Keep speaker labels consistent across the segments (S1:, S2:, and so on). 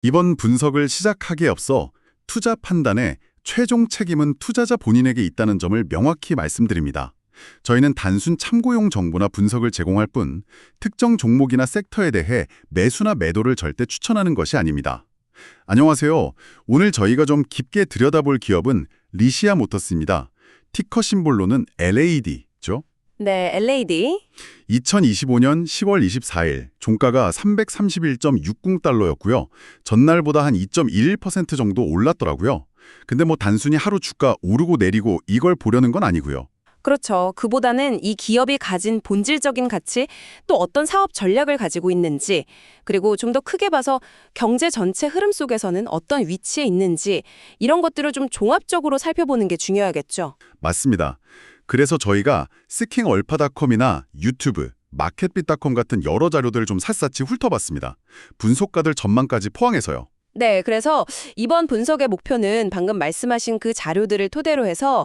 S1: 이번 분석을 시작하기에 앞서 투자 판단에 최종 책임은 투자자 본인에게 있다는 점을 명확히 말씀드립니다. 저희는 단순 참고용 정보나 분석을 제공할 뿐 특정 종목이나 섹터에 대해 매수나 매도를 절대 추천하는 것이 아닙니다. 안녕하세요. 오늘 저희가 좀 깊게 들여다볼 기업은 리시아 모터스입니다. 티커 심볼로는 LAD죠.
S2: 네, LAD.
S1: 2025년 10월 24일 종가가 331.60달러였고요. 전날보다 한 2.11% 정도 올랐더라고요. 근데 뭐 단순히 하루 주가 오르고 내리고 이걸 보려는 건 아니고요.
S2: 그렇죠. 그보다는 이 기업이 가진 본질적인 가치, 또 어떤 사업 전략을 가지고 있는지, 그리고 좀 더 크게 봐서 경제 전체 흐름 속에서는 어떤 위치에 있는지, 이런 것들을 좀 종합적으로 살펴보는 게 중요하겠죠.
S1: 맞습니다. 그래서 저희가 스킹얼파닷컴이나 유튜브, 마켓빗닷컴 같은 여러 자료들을 좀 샅샅이 훑어봤습니다. 분석가들 전망까지 포함해서요.
S2: 네, 그래서 이번 분석의 목표는 방금 말씀하신 그 자료들을 토대로 해서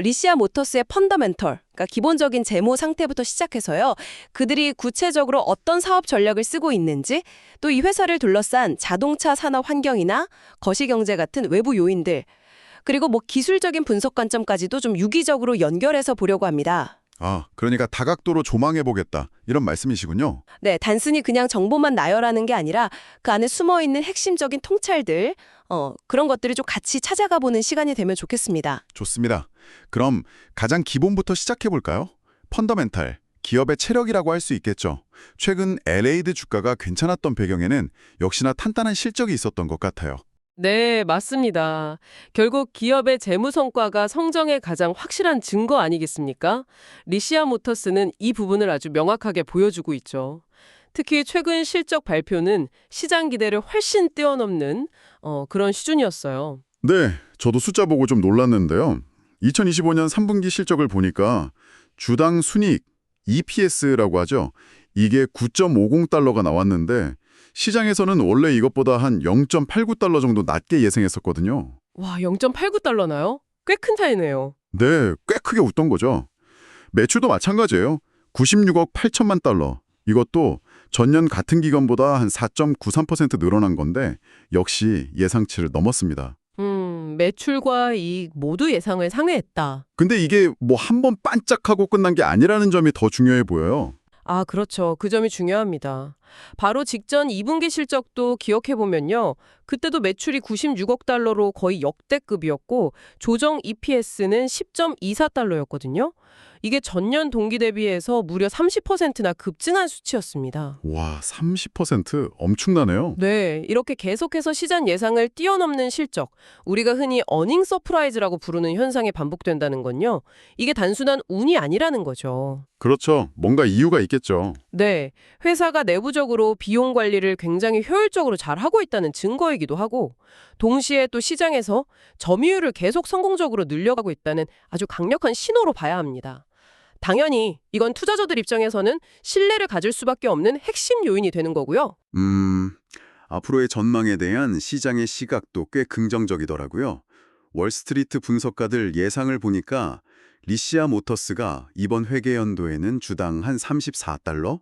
S2: 리시아 모터스의 펀더멘털, 그러니까 기본적인 재무 상태부터 시작해서요. 그들이 구체적으로 어떤 사업 전략을 쓰고 있는지, 또 이 회사를 둘러싼 자동차 산업 환경이나 거시경제 같은 외부 요인들, 그리고 뭐 기술적인 분석 관점까지도 좀 유기적으로 연결해서 보려고 합니다.
S1: 그러니까 다각도로 조망해보겠다. 이런 말씀이시군요.
S2: 네, 단순히 그냥 정보만 나열하는 게 아니라 그 안에 숨어있는 핵심적인 통찰들, 그런 것들을 좀 같이 찾아가 보는 시간이 되면 좋겠습니다.
S1: 좋습니다. 그럼 가장 기본부터 시작해볼까요? 펀더멘탈, 기업의 체력이라고 할 수 있겠죠. 최근 LAD 주가가 괜찮았던 배경에는 역시나 탄탄한 실적이 있었던 것 같아요.
S3: 네, 맞습니다. 결국 기업의 재무 성과가 성장의 가장 확실한 증거 아니겠습니까? 리시아 모터스는 이 부분을 아주 명확하게 보여주고 있죠. 특히 최근 실적 발표는 시장 기대를 훨씬 뛰어넘는 그런 수준이었어요.
S1: 네, 저도 숫자 보고 좀 놀랐는데요. 2025년 3분기 실적을 보니까 주당 순이익, EPS라고 하죠. 이게 9.50달러가 나왔는데 시장에서는 원래 이것보다 한 0.89달러 정도 낮게 예상했었거든요.
S3: 와, 0.89달러나요? 꽤 큰 차이네요.
S1: 네, 꽤 크게 웃던 거죠. 매출도 마찬가지예요. 96억 8천만 달러. 이것도 전년 같은 기간보다 한 4.93% 늘어난 건데 역시 예상치를 넘었습니다.
S3: 매출과 이익 모두 예상을 상회했다.
S1: 근데 이게 뭐 한 번 반짝하고 끝난 게 아니라는 점이 더 중요해 보여요.
S3: 아, 그렇죠. 그 점이 중요합니다. 바로 직전 2분기 실적도 기억해보면요. 그때도 매출이 96억 달러로 거의 역대급이었고 조정 EPS는 10.24달러였거든요. 이게 전년 동기 대비해서 무려 30%나 급증한 수치였습니다.
S1: 와, 30% 엄청나네요.
S3: 네, 이렇게 계속해서 시장 예상을 뛰어넘는 실적, 우리가 흔히 어닝 서프라이즈라고 부르는 현상이 반복된다는 건요. 이게 단순한 운이 아니라는 거죠.
S1: 그렇죠. 뭔가 이유가 있겠죠.
S3: 네, 회사가 내부적으로 비용 관리를 굉장히 효율적으로 잘 하고 있다는 증거이기도 하고, 동시에 또 시장에서 점유율을 계속 성공적으로 늘려가고 있다는 아주 강력한 신호로 봐야 합니다. 당연히 이건 투자자들 입장에서는 신뢰를 가질 수밖에 없는 핵심 요인이 되는 거고요.
S1: 앞으로의 전망에 대한 시장의 시각도 꽤 긍정적이더라고요. 월스트리트 분석가들 예상을 보니까 리시아 모터스가 이번 회계연도에는 주당 한 34달러,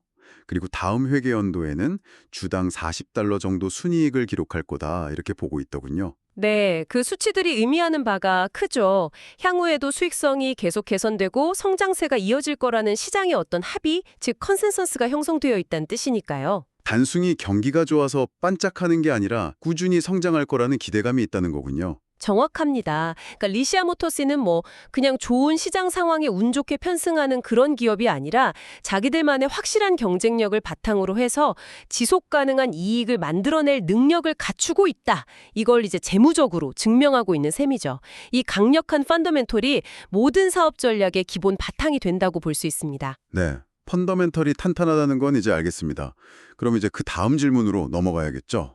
S1: 그리고 다음 회계연도에는 주당 40달러 정도 순이익을 기록할 거다 이렇게 보고 있더군요.
S2: 네, 그 수치들이 의미하는 바가 크죠. 향후에도 수익성이 계속 개선되고 성장세가 이어질 거라는 시장의 어떤 합의, 즉 컨센서스가 형성되어 있다는 뜻이니까요.
S1: 단순히 경기가 좋아서 반짝하는 게 아니라 꾸준히 성장할 거라는 기대감이 있다는 거군요.
S2: 정확합니다. 그러니까 리시아 모터스는 뭐 그냥 좋은 시장 상황에 운 좋게 편승하는 그런 기업이 아니라 자기들만의 확실한 경쟁력을 바탕으로 해서 지속 가능한 이익을 만들어낼 능력을 갖추고 있다. 이걸 이제 재무적으로 증명하고 있는 셈이죠. 이 강력한 펀더멘털이 모든 사업 전략의 기본 바탕이 된다고 볼 수 있습니다.
S1: 네, 펀더멘털이 탄탄하다는 건 이제 알겠습니다. 그럼 이제 그 다음 질문으로 넘어가야겠죠.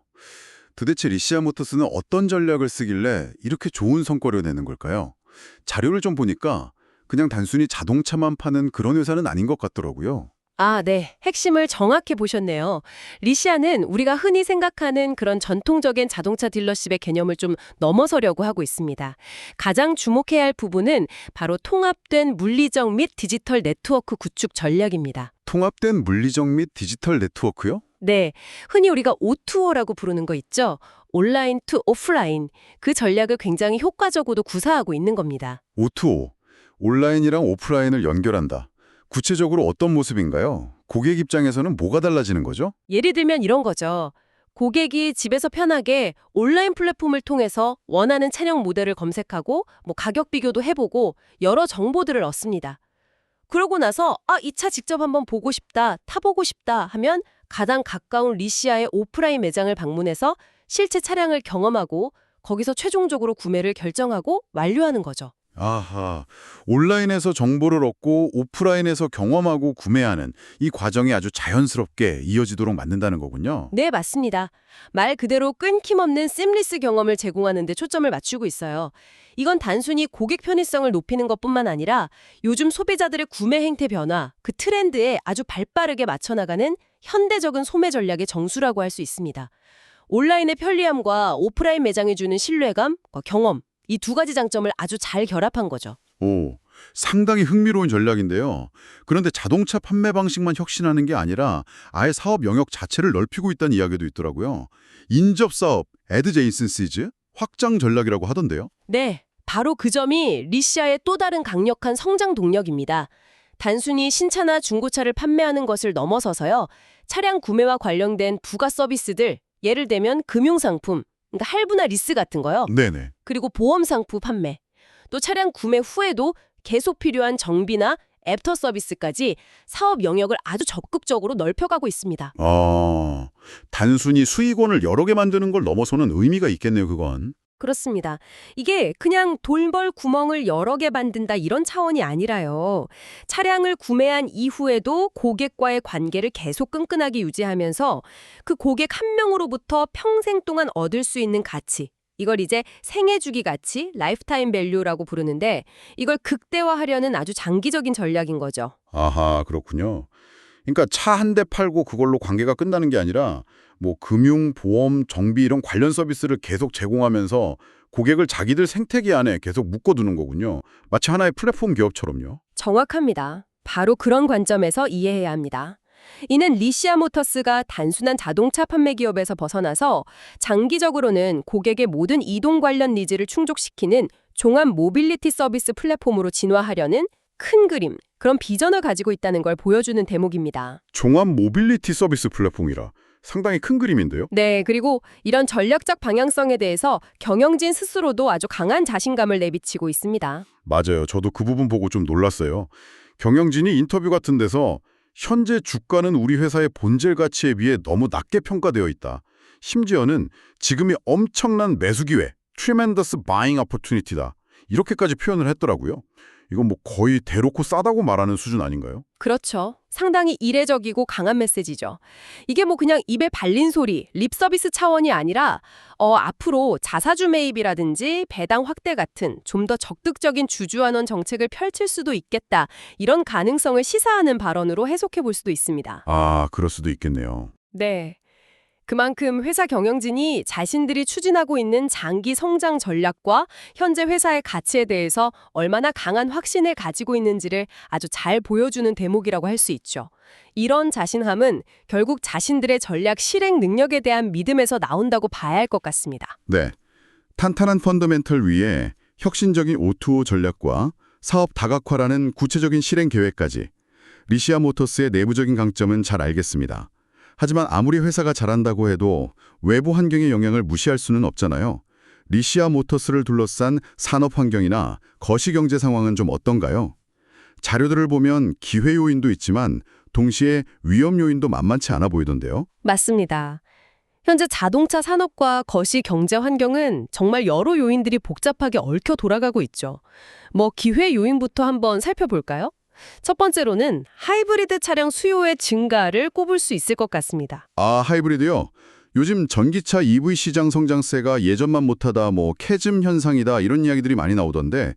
S1: 도대체 리시아 모터스는 어떤 전략을 쓰길래 이렇게 좋은 성과를 내는 걸까요? 자료를 좀 보니까 그냥 단순히 자동차만 파는 그런 회사는 아닌 것 같더라고요.
S2: 아, 네. 핵심을 정확히 보셨네요. 리시아는 우리가 흔히 생각하는 그런 전통적인 자동차 딜러십의 개념을 좀 넘어서려고 하고 있습니다. 가장 주목해야 할 부분은 바로 통합된 물리적 및 디지털 네트워크 구축 전략입니다.
S1: 통합된 물리적 및 디지털 네트워크요?
S3: 네, 흔히 우리가 O2O라고 부르는 거 있죠? 온라인 투 오프라인. 그 전략을 굉장히 효과적으로도 구사하고 있는 겁니다.
S1: O2O, 온라인이랑 오프라인을 연결한다. 구체적으로 어떤 모습인가요? 고객 입장에서는 뭐가 달라지는 거죠?
S3: 예를 들면 이런 거죠. 고객이 집에서 편하게 온라인 플랫폼을 통해서 원하는 차량 모델을 검색하고 가격 비교도 해보고 여러 정보들을 얻습니다. 그러고 나서 이 차 직접 한번 보고 싶다, 타보고 싶다 하면 가장 가까운 리시아의 오프라인 매장을 방문해서 실제 차량을 경험하고 거기서 최종적으로 구매를 결정하고 완료하는 거죠.
S1: 아하, 온라인에서 정보를 얻고 오프라인에서 경험하고 구매하는 이 과정이 아주 자연스럽게 이어지도록 만든다는 거군요.
S3: 네, 맞습니다. 말 그대로 끊김없는 심리스 경험을 제공하는 데 초점을 맞추고 있어요. 이건 단순히 고객 편의성을 높이는 것뿐만 아니라 요즘 소비자들의 구매 행태 변화, 그 트렌드에 아주 발빠르게 맞춰나가는 현대적인 소매 전략의 정수라고 할 수 있습니다. 온라인의 편리함과 오프라인 매장이 주는 신뢰감, 경험, 이 두 가지 장점을 아주 잘 결합한 거죠.
S1: 오, 상당히 흥미로운 전략인데요. 그런데 자동차 판매 방식만 혁신하는 게 아니라 아예 사업 영역 자체를 넓히고 있다는 이야기도 있더라고요. 인접 사업, 애드제이슨시즈 확장 전략이라고 하던데요.
S3: 네, 바로 그 점이 리시아의 또 다른 강력한 성장 동력입니다. 단순히 신차나 중고차를 판매하는 것을 넘어서서요. 차량 구매와 관련된 부가 서비스들, 예를 들면 금융상품, 그러니까 할부나 리스 같은 거요.
S1: 네네.
S3: 그리고 보험 상품 판매, 또 차량 구매 후에도 계속 필요한 정비나 애프터 서비스까지 사업 영역을 아주 적극적으로 넓혀가고 있습니다.
S1: 단순히 수익원을 여러 개 만드는 걸 넘어서는 의미가 있겠네요, 그건.
S3: 그렇습니다. 이게 그냥 돌벌 구멍을 여러 개 만든다 이런 차원이 아니라요. 차량을 구매한 이후에도 고객과의 관계를 계속 끈끈하게 유지하면서 그 고객 한 명으로부터 평생 동안 얻을 수 있는 가치, 이걸 이제 생애주기 가치, 라이프타임 밸류라고 부르는데 이걸 극대화하려는 아주 장기적인 전략인 거죠.
S1: 아하, 그렇군요. 그러니까 차 한 대 팔고 그걸로 관계가 끝나는 게 아니라 뭐 금융, 보험, 정비 이런 관련 서비스를 계속 제공하면서 고객을 자기들 생태계 안에 계속 묶어두는 거군요. 마치 하나의 플랫폼 기업처럼요.
S3: 정확합니다. 바로 그런 관점에서 이해해야 합니다. 이는 리시아 모터스가 단순한 자동차 판매 기업에서 벗어나서 장기적으로는 고객의 모든 이동 관련 니즈를 충족시키는 종합 모빌리티 서비스 플랫폼으로 진화하려는 큰 그림, 그런 비전을 가지고 있다는 걸 보여주는 대목입니다.
S1: 종합 모빌리티 서비스 플랫폼이라 상당히 큰 그림인데요.
S3: 네, 그리고 이런 전략적 방향성에 대해서 경영진 스스로도 아주 강한 자신감을 내비치고 있습니다.
S1: 맞아요. 저도 그 부분 보고 좀 놀랐어요. 경영진이 인터뷰 같은 데서 현재 주가는 우리 회사의 본질 가치에 비해 너무 낮게 평가되어 있다. 심지어는 지금이 엄청난 매수 기회, tremendous buying opportunity다. 이렇게까지 표현을 했더라고요. 이건 뭐 거의 대놓고 싸다고 말하는 수준 아닌가요?
S3: 그렇죠. 상당히 이례적이고 강한 메시지죠. 이게 뭐 그냥 입에 발린 소리, 립 서비스 차원이 아니라 앞으로 자사주 매입이라든지 배당 확대 같은 좀 더 적극적인 주주환원 정책을 펼칠 수도 있겠다. 이런 가능성을 시사하는 발언으로 해석해 볼 수도 있습니다.
S1: 아, 그럴 수도 있겠네요.
S3: 네. 그만큼 회사 경영진이 자신들이 추진하고 있는 장기 성장 전략과 현재 회사의 가치에 대해서 얼마나 강한 확신을 가지고 있는지를 아주 잘 보여주는 대목이라고 할 수 있죠. 이런 자신함은 결국 자신들의 전략 실행 능력에 대한 믿음에서 나온다고 봐야 할 것 같습니다.
S1: 네. 탄탄한 펀더멘털 위에 혁신적인 O2O 전략과 사업 다각화라는 구체적인 실행 계획까지 리시아 모터스의 내부적인 강점은 잘 알겠습니다. 하지만 아무리 회사가 잘한다고 해도 외부 환경의 영향을 무시할 수는 없잖아요. 리시아 모터스를 둘러싼 산업 환경이나 거시경제 상황은 좀 어떤가요? 자료들을 보면 기회 요인도 있지만 동시에 위험 요인도 만만치 않아 보이던데요.
S3: 맞습니다. 현재 자동차 산업과 거시 경제 환경은 정말 여러 요인들이 복잡하게 얽혀 돌아가고 있죠. 기회 요인부터 한번 살펴볼까요? 첫 번째로는 하이브리드 차량 수요의 증가를 꼽을 수 있을 것 같습니다.
S1: 아, 하이브리드요? 요즘 전기차 EV 시장 성장세가 예전만 못하다 캐즘 현상이다 이런 이야기들이 많이 나오던데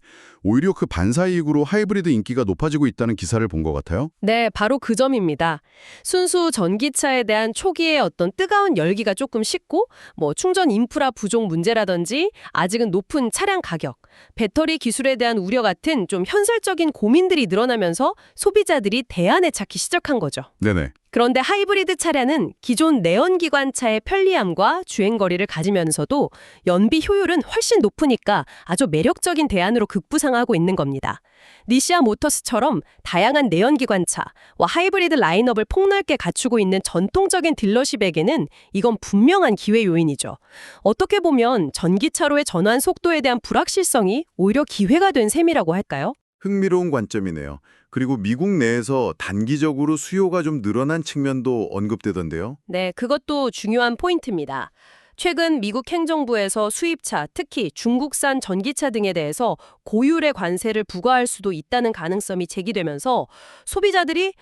S1: 오히려 그 반사이익으로 하이브리드 인기가 높아지고 있다는 기사를 본 것 같아요.
S3: 네, 바로 그 점입니다. 순수 전기차에 대한 초기의 어떤 뜨거운 열기가 조금 식고, 충전 인프라 부족 문제라든지 아직은 높은 차량 가격, 배터리 기술에 대한 우려 같은 좀 현실적인 고민들이 늘어나면서 소비자들이 대안에 찾기 시작한 거죠.
S1: 네네.
S3: 그런데 하이브리드 차량은 기존 내연기관차의 편리함과 주행거리를 가지면서도 연비 효율은 훨씬 높으니까 아주 매력적인 대안으로 급부상하고 있는 겁니다. 리시아 모터스처럼 다양한 내연기관차와 하이브리드 라인업을 폭넓게 갖추고 있는 전통적인 딜러십에게는 이건 분명한 기회 요인이죠. 어떻게 보면 전기차로의 전환 속도에 대한 불확실성이 오히려 기회가 된 셈이라고 할까요?
S1: 흥미로운 관점이네요. 그리고 미국 내에서 단기적으로 수요가 좀 늘어난 측면도 언급되던데요.
S3: 네, 그것도 중요한 포인트입니다. 최근 미국 행정부에서 수입차, 특히 중국산 전기차 등에 대해서 고율의 관세를 부과할 수도 있다는 가능성이 제기되면서 소비자들이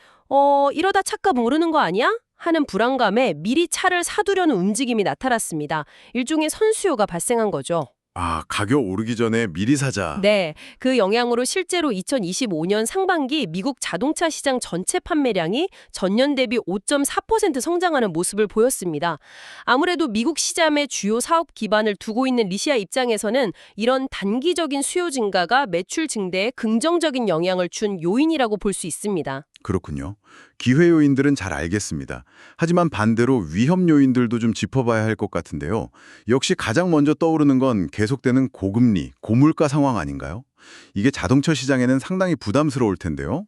S3: 이러다 차값 오르는 거 아니야? 하는 불안감에 미리 차를 사두려는 움직임이 나타났습니다. 일종의 선수요가 발생한 거죠.
S1: 아, 가격 오르기 전에 미리 사자.
S3: 네, 그 영향으로 실제로 2025년 상반기 미국 자동차 시장 전체 판매량이 전년 대비 5.4% 성장하는 모습을 보였습니다. 아무래도 미국 시장의 주요 사업 기반을 두고 있는 리시아 입장에서는 이런 단기적인 수요 증가가 매출 증대에 긍정적인 영향을 준 요인이라고 볼 수 있습니다.
S1: 그렇군요. 기회 요인들은 잘 알겠습니다. 하지만 반대로 위험 요인들도 좀 짚어봐야 할 것 같은데요. 역시 가장 먼저 떠오르는 건 계속되는 고금리, 고물가 상황 아닌가요? 이게 자동차 시장에는 상당히 부담스러울 텐데요.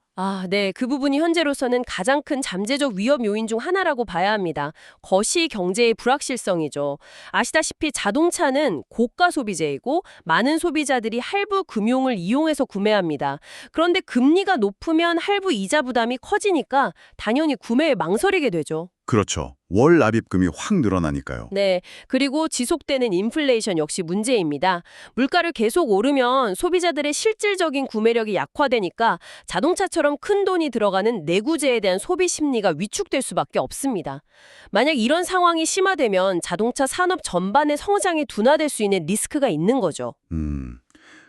S3: 네. 그 부분이 현재로서는 가장 큰 잠재적 위험 요인 중 하나라고 봐야 합니다. 거시 경제의 불확실성이죠. 아시다시피 자동차는 고가 소비재이고 많은 소비자들이 할부 금융을 이용해서 구매합니다. 그런데 금리가 높으면 할부 이자 부담이 커지니까 당연히 구매에 망설이게 되죠.
S1: 그렇죠. 월 납입금이 확 늘어나니까요.
S3: 네. 그리고 지속되는 인플레이션 역시 문제입니다. 물가를 계속 오르면 소비자들의 실질적인 구매력이 약화되니까 자동차처럼 큰 돈이 들어가는 내구재에 대한 소비 심리가 위축될 수밖에 없습니다. 만약 이런 상황이 심화되면 자동차 산업 전반의 성장이 둔화될 수 있는 리스크가 있는 거죠.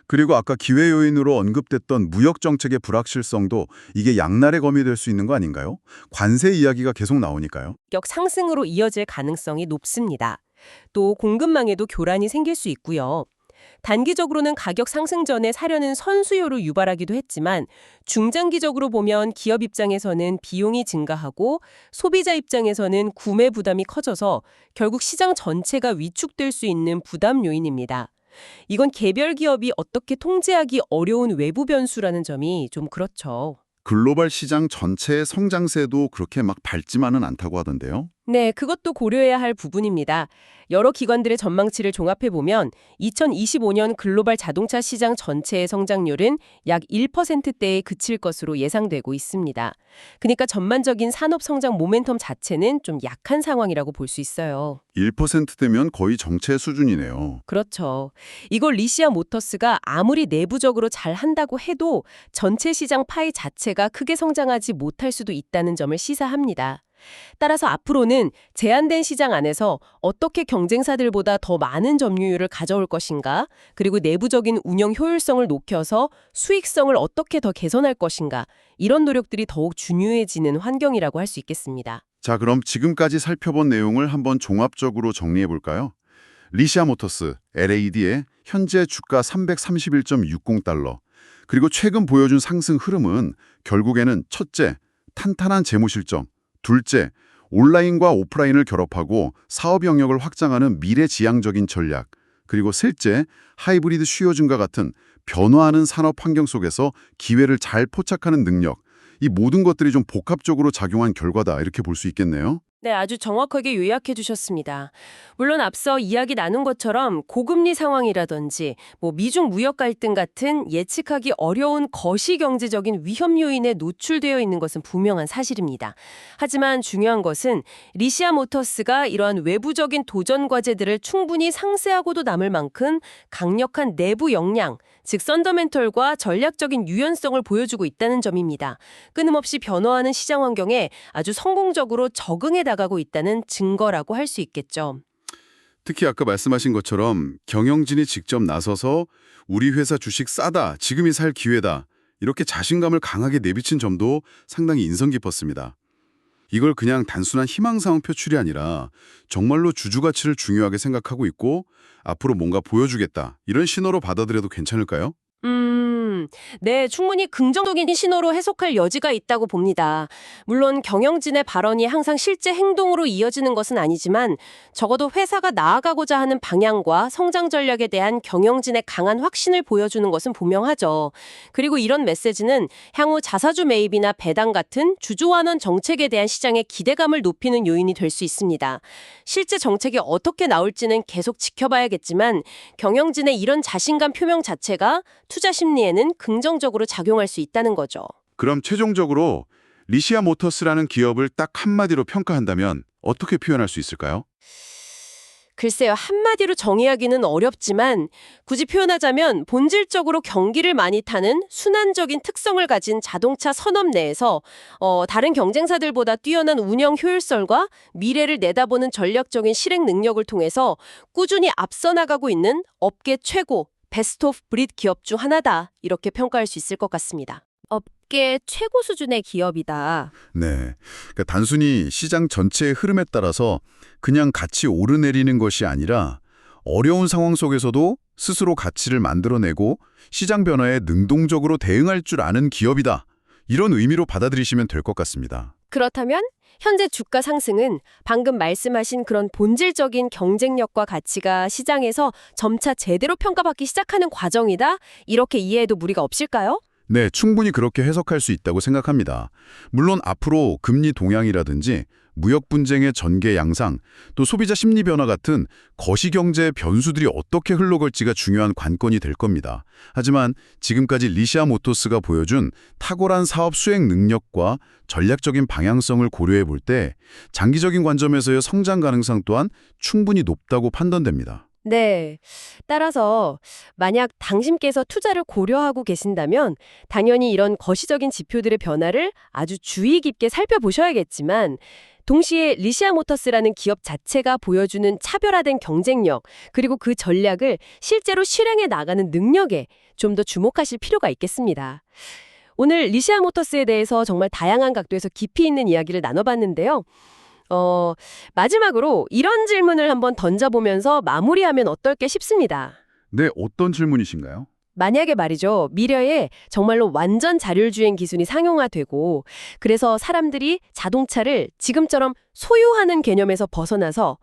S1: 그리고 아까 기회 요인으로 언급됐던 무역 정책의 불확실성도 이게 양날의 검이 될 수 있는 거 아닌가요? 관세 이야기가 계속 나오니까요.
S3: 가격 상승으로 이어질 가능성이 높습니다. 또 공급망에도 교란이 생길 수 있고요. 단기적으로는 가격 상승 전에 사려는 선수요를 유발하기도 했지만 중장기적으로 보면 기업 입장에서는 비용이 증가하고 소비자 입장에서는 구매 부담이 커져서 결국 시장 전체가 위축될 수 있는 부담 요인입니다. 이건 개별 기업이 어떻게 통제하기 어려운 외부 변수라는 점이 좀 그렇죠.
S1: 글로벌 시장 전체의 성장세도 그렇게 막 밝지만은 않다고 하던데요.
S3: 네, 그것도 고려해야 할 부분입니다. 여러 기관들의 전망치를 종합해보면 2025년 글로벌 자동차 시장 전체의 성장률은 약 1%대에 그칠 것으로 예상되고 있습니다. 그러니까 전반적인 산업 성장 모멘텀 자체는 좀 약한 상황이라고 볼 수 있어요.
S1: 1%대면 거의 정체 수준이네요.
S3: 그렇죠. 이걸 리시아 모터스가 아무리 내부적으로 잘 한다고 해도 전체 시장 파이 자체가 크게 성장하지 못할 수도 있다는 점을 시사합니다. 따라서 앞으로는 제한된 시장 안에서 어떻게 경쟁사들보다 더 많은 점유율을 가져올 것인가, 그리고 내부적인 운영 효율성을 높여서 수익성을 어떻게 더 개선할 것인가, 이런 노력들이 더욱 중요해지는 환경이라고 할 수 있겠습니다.
S1: 자, 그럼 지금까지 살펴본 내용을 한번 종합적으로 정리해 볼까요? 리시아 모터스, LAD의 현재 주가 331.60달러, 그리고 최근 보여준 상승 흐름은 결국에는 첫째, 탄탄한 재무 실적, 둘째, 온라인과 오프라인을 결합하고 사업 영역을 확장하는 미래지향적인 전략, 그리고 셋째, 하이브리드 수요 증가 같은 변화하는 산업 환경 속에서 기회를 잘 포착하는 능력, 이 모든 것들이 좀 복합적으로 작용한 결과다 이렇게 볼 수 있겠네요.
S3: 네, 아주 정확하게 요약해 주셨습니다. 물론 앞서 이야기 나눈 것처럼 고금리 상황이라든지 미중 무역 갈등 같은 예측하기 어려운 거시경제적인 위험 요인에 노출되어 있는 것은 분명한 사실입니다. 하지만 중요한 것은 리시아 모터스가 이러한 외부적인 도전 과제들을 충분히 상세하고도 남을 만큼 강력한 내부 역량, 즉 펀더멘털과 전략적인 유연성을 보여주고 있다는 점입니다. 끊임없이 변화하는 시장 환경에 아주 성공적으로 적응해 나가고 있다는 증거라고 할 수 있겠죠.
S1: 특히 아까 말씀하신 것처럼 경영진이 직접 나서서 우리 회사 주식 싸다, 지금이 살 기회다, 이렇게 자신감을 강하게 내비친 점도 상당히 인상 깊었습니다. 이걸 그냥 단순한 희망사항 표출이 아니라 정말로 주주 가치를 중요하게 생각하고 있고 앞으로 뭔가 보여주겠다, 이런 신호로 받아들여도 괜찮을까요?
S3: 네, 충분히 긍정적인 신호로 해석할 여지가 있다고 봅니다. 물론 경영진의 발언이 항상 실제 행동으로 이어지는 것은 아니지만 적어도 회사가 나아가고자 하는 방향과 성장 전략에 대한 경영진의 강한 확신을 보여주는 것은 분명하죠. 그리고 이런 메시지는 향후 자사주 매입이나 배당 같은 주주환원 정책에 대한 시장의 기대감을 높이는 요인이 될 수 있습니다. 실제 정책이 어떻게 나올지는 계속 지켜봐야겠지만 경영진의 이런 자신감 표명 자체가 투자 심리에는 긍정적으로 작용할 수 있다는 거죠.
S1: 그럼 최종적으로 리시아 모터스라는 기업을 딱 한마디로 평가한다면 어떻게 표현할 수 있을까요?
S3: 글쎄요, 한마디로 정의하기는 어렵지만 굳이 표현하자면 본질적으로 경기를 많이 타는 순환적인 특성을 가진 자동차 산업 내에서 다른 경쟁사들보다 뛰어난 운영 효율성과 미래를 내다보는 전략적인 실행 능력을 통해서 꾸준히 앞서 나가고 있는 업계 최고 베스트 오브 브리드 기업 중 하나다, 이렇게 평가할 수 있을 것 같습니다. 업계 최고 수준의 기업이다.
S1: 네, 그러니까 단순히 시장 전체의 흐름에 따라서 그냥 같이 오르내리는 것이 아니라 어려운 상황 속에서도 스스로 가치를 만들어내고 시장 변화에 능동적으로 대응할 줄 아는 기업이다, 이런 의미로 받아들이시면 될 것 같습니다.
S3: 그렇다면 현재 주가 상승은 방금 말씀하신 그런 본질적인 경쟁력과 가치가 시장에서 점차 제대로 평가받기 시작하는 과정이다, 이렇게 이해해도 무리가 없을까요?
S1: 네, 충분히 그렇게 해석할 수 있다고 생각합니다. 물론 앞으로 금리 동향이라든지 무역 분쟁의 전개 양상, 또 소비자 심리 변화 같은 거시경제 변수들이 어떻게 흘러갈지가 중요한 관건이 될 겁니다. 하지만 지금까지 리시아 모터스가 보여준 탁월한 사업 수행 능력과 전략적인 방향성을 고려해 볼 때 장기적인 관점에서의 성장 가능성 또한 충분히 높다고 판단됩니다.
S3: 네. 따라서 만약 당신께서 투자를 고려하고 계신다면 당연히 이런 거시적인 지표들의 변화를 아주 주의 깊게 살펴보셔야겠지만 동시에 리시아 모터스라는 기업 자체가 보여주는 차별화된 경쟁력, 그리고 그 전략을 실제로 실행해 나가는 능력에 좀 더 주목하실 필요가 있겠습니다. 오늘 리시아 모터스에 대해서 정말 다양한 각도에서 깊이 있는 이야기를 나눠봤는데요. 마지막으로 이런 질문을 한번 던져보면서 마무리하면 어떨까 싶습니다.
S1: 네, 어떤 질문이신가요?
S3: 만약에 말이죠, 미래에 정말로 완전 자율주행 기술이 상용화되고 그래서 사람들이 자동차를 지금처럼 소유하는 개념에서 벗어나서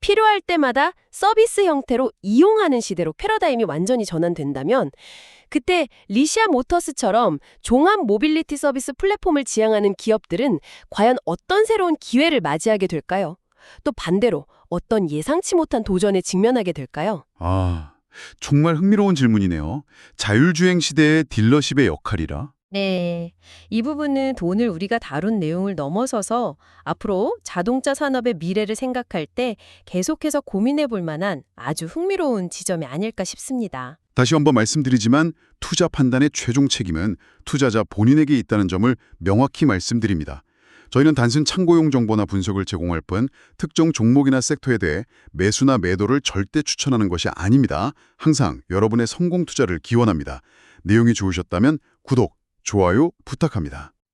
S3: 필요할 때마다 서비스 형태로 이용하는 시대로 패러다임이 완전히 전환된다면 그때 리시아 모터스처럼 종합 모빌리티 서비스 플랫폼을 지향하는 기업들은 과연 어떤 새로운 기회를 맞이하게 될까요? 또 반대로 어떤 예상치 못한 도전에 직면하게 될까요?
S1: 정말 흥미로운 질문이네요. 자율주행 시대의 딜러십의 역할이라?
S3: 네. 이 부분은 오늘 우리가 다룬 내용을 넘어서서 앞으로 자동차 산업의 미래를 생각할 때 계속해서 고민해 볼 만한 아주 흥미로운 지점이 아닐까 싶습니다.
S1: 다시 한번 말씀드리지만 투자 판단의 최종 책임은 투자자 본인에게 있다는 점을 명확히 말씀드립니다. 저희는 단순 참고용 정보나 분석을 제공할 뿐 특정 종목이나 섹터에 대해 매수나 매도를 절대 추천하는 것이 아닙니다. 항상 여러분의 성공 투자를 기원합니다. 내용이 좋으셨다면 구독, 좋아요 부탁합니다.